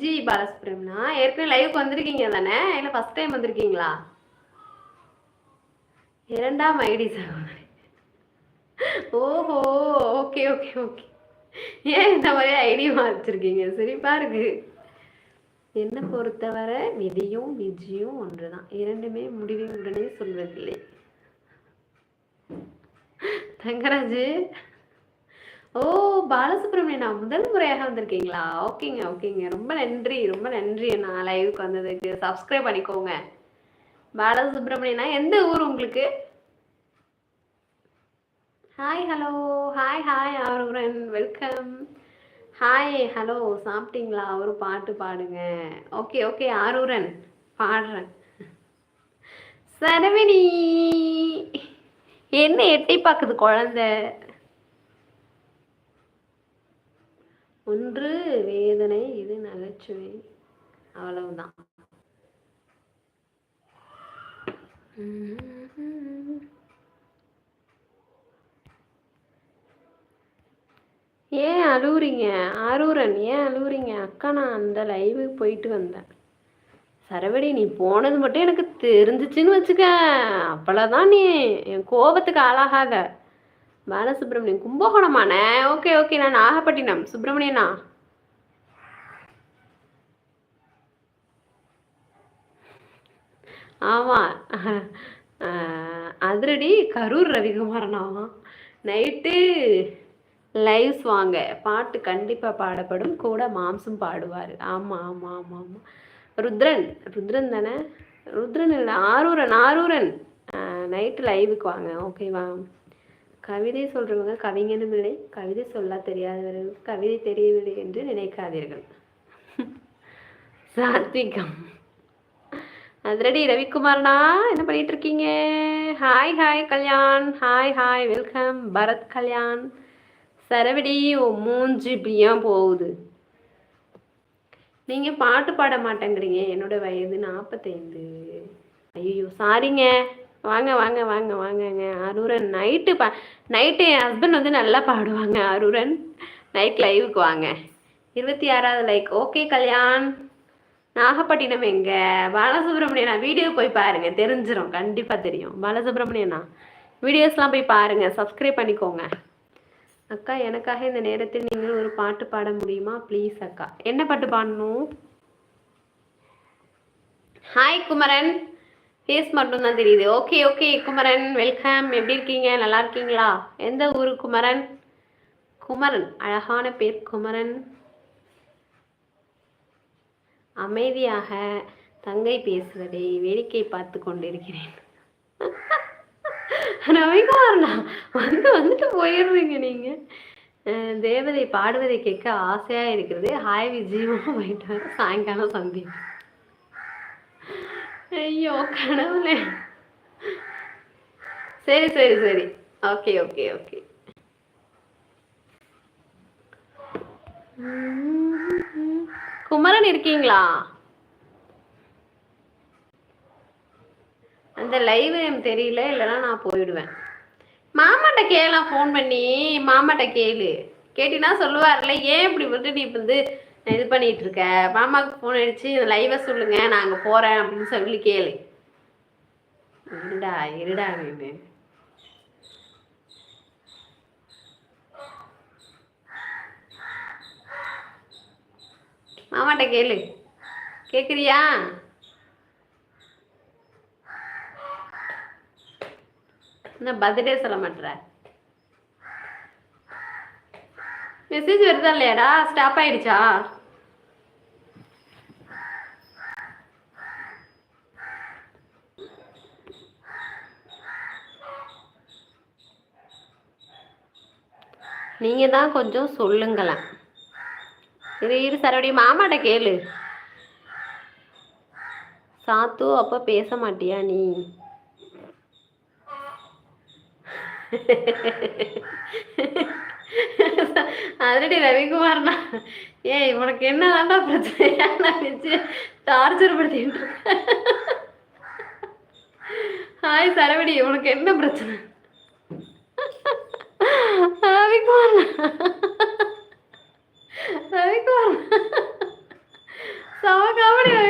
விஜி பாலசுப்ரமணியா ஏற்கனவே லைவுக்கு வந்திருக்கீங்க தானே? இல்லை ஃபர்ஸ்ட் டைம் வந்திருக்கீங்களா? இரண்டாம் ஐடி சகோதரி. ஓஹோ, ஓகே ஓகே ஓகே. ஏன் இந்த மாதிரி ஐடி வச்சிருக்கீங்க? சிரிப்பா இருக்கு. என்ன பொறுத்தவரை விதியும் விஜியும் ஒன்றுதான், இரண்டுமே முடிவை உடனே சொல்வதில்லை. தங்கராஜு, ஓ பாலசுப்ரமணியன், நான் முதல் முறையாக வந்திருக்கீங்களா? ஓகேங்க ஓகேங்க, ரொம்ப நன்றி ரொம்ப நன்றி. நான் லைவுக்கு வந்ததுக்கு சப்ஸ்கிரைப் பண்ணிக்கோங்க. பாலசுப்ரமணியனா எந்த ஊர் உங்களுக்கு? Hi hello, hi hi Aarooran, welcome. Hi hello, சாப்பிட்டீங்களா? ஒரு பாட்டு பாடுங்க. ஓகே ஓகே ஆரூரன், பாடுறேன். சரவணி, என்ன எட்டி பார்க்குது குழந்தை? ஒன்று வேதனை, இது நகைச்சுவை, அவ்வளவுதான். ஏன் அழுவுறீங்க ஆரூரன்? ஏன் அழுவுறீங்க? அக்கா நான் அந்த லைவுக்கு போயிட்டு வந்தேன். சரவடி, நீ போனது மட்டும் எனக்கு தெரிஞ்சிச்சுன்னு வச்சுக்க, அவ்வளோதான். நீ என் கோபத்துக்கு ஆளாகாத. பாலசுப்ரமணியன் கும்பகோணமான? ஓகே ஓகே, நான் நாகப்பட்டினம். சுப்பிரமணியனா? ஆமாம், அதிரடி கரூர் ரவிக்குமாரனா? நைட்டு லைவ்ஸ் வாங்க, பாட்டு கண்டிப்பாக பாடப்படும், கூட மாம்சும் பாடுவார். ஆமாம் ஆமாம் ஆமாம் ஆமாம். ருத்ரன், ருத்ரன் தானே? ருத்ரன் இல்லை, ஆரூரன் ஆரூரன். நைட்டு லைவுக்கு வாங்க, ஓகேவா? கவிதை சொல்கிறவங்க கவிஞனும் இல்லை, கவிதை சொல்ல தெரியாதவர்கள் கவிதை தெரியவில்லை என்று நினைக்காதீர்கள். சாத்விகம். அதிரடி ரவிக்குமார்னா, என்ன பண்ணிட்டு இருக்கீங்க? Hi hi Kalyan, hi hi, welcome Bharath Kalyan. சரவடி, மூஞ்சி பிரியான் போகுது. நீங்கள் பாட்டு பாட மாட்டேங்கிறீங்க. என்னோட வயது 45. ஐயோ சாரிங்க. வாங்க வாங்க வாங்க வாங்கங்க அரூரன். நைட்டு என் ஹஸ்பண்ட் வந்து நல்லா பாடுவாங்க அரூரன். நைட் லைவுக்கு வாங்க. 26வது லைக். ஓகே கல்யாண். நாகப்பட்டினம் எங்க? பாலசுப்ரமணியனா? வீடியோ போய் பாருங்க, தெரிஞ்சிடும், கண்டிப்பாக தெரியும். பாலசுப்ரமணியனா வீடியோஸ்லாம் போய் பாருங்க, சப்ஸ்கிரைப் பண்ணிக்கோங்க. அக்கா, எனக்காக இந்த நேரத்தில் நீங்கள் ஒரு பாட்டு பாட முடியுமா ப்ளீஸ் அக்கா? என்ன பாட்டு பாடணும்? ஹாய் குமரன், ஃபேஸ் மட்டும்தான் தெரியுது. Okay okay Kumaran, welcome. எப்படி இருக்கீங்க? நல்லா இருக்கீங்களா? எந்த ஊர் குமரன்? குமரன், அழகான பேர் குமரன். அமைதியாக தங்கை பேசுவதை வேடிக்கை பார்த்து கொண்டிருக்கிறேன். ரவிக்குமார்ண்ணா, வந்துட்டு போயிடுறீங்க நீங்க. தேவதை பாடுவதை கேட்க ஆசையா இருக்கிறது. ஹாய் விஜயமா போயிட்டு சாயங்காலம் சந்தி. ஐயோ கடவுளே. சரி சரி சரி, ஓகே ஓகே ஓகே. குமரன் இருக்கீங்களா? அந்த லைவ் எனக்கு தெரியல, இல்லைன்னா நான் போயிடுவேன். மாமாட்ட கேளலாம், ஃபோன் பண்ணி மாமாட்ட கேளு. கேட்டினா சொல்லுவார்ல, ஏன் இப்படி வந்து நீ வந்து இது பண்ணிட்டு இருக்க? மாமாவுக்கு ஃபோன் அடிச்சு லைவை சொல்லுங்க, நான் அங்கே போகிறேன் அப்படின்னு சொல்லி கேளு. இருடா இருடா நீ. மாமாட்ட கேளு. கேட்குறியா? என்ன பர்த்டே சொல்ல மாட்டேற? மெசேஜ் வருதா இல்லையாடா? ஸ்டாப் ஆயிடுச்சா? நீங்க தான் கொஞ்சம் சொல்லுங்களேன். இரு சரவடி, மாமாட்ட கேளு. சாத்து, அப்போ பேச மாட்டியா நீ? ஆல்ரெடி ரவிக்குமார்னா, ஏய் உனக்கு என்னதான்டா பிரச்சனையா? நான் வச்சு டார்ச்சர் படுத்திட்டு இருக்கேன். ஹாய் சரவடி, உனக்கு என்ன பிரச்சனை? ரவிக்குமார், ரவிக்குமார் செம காமெடி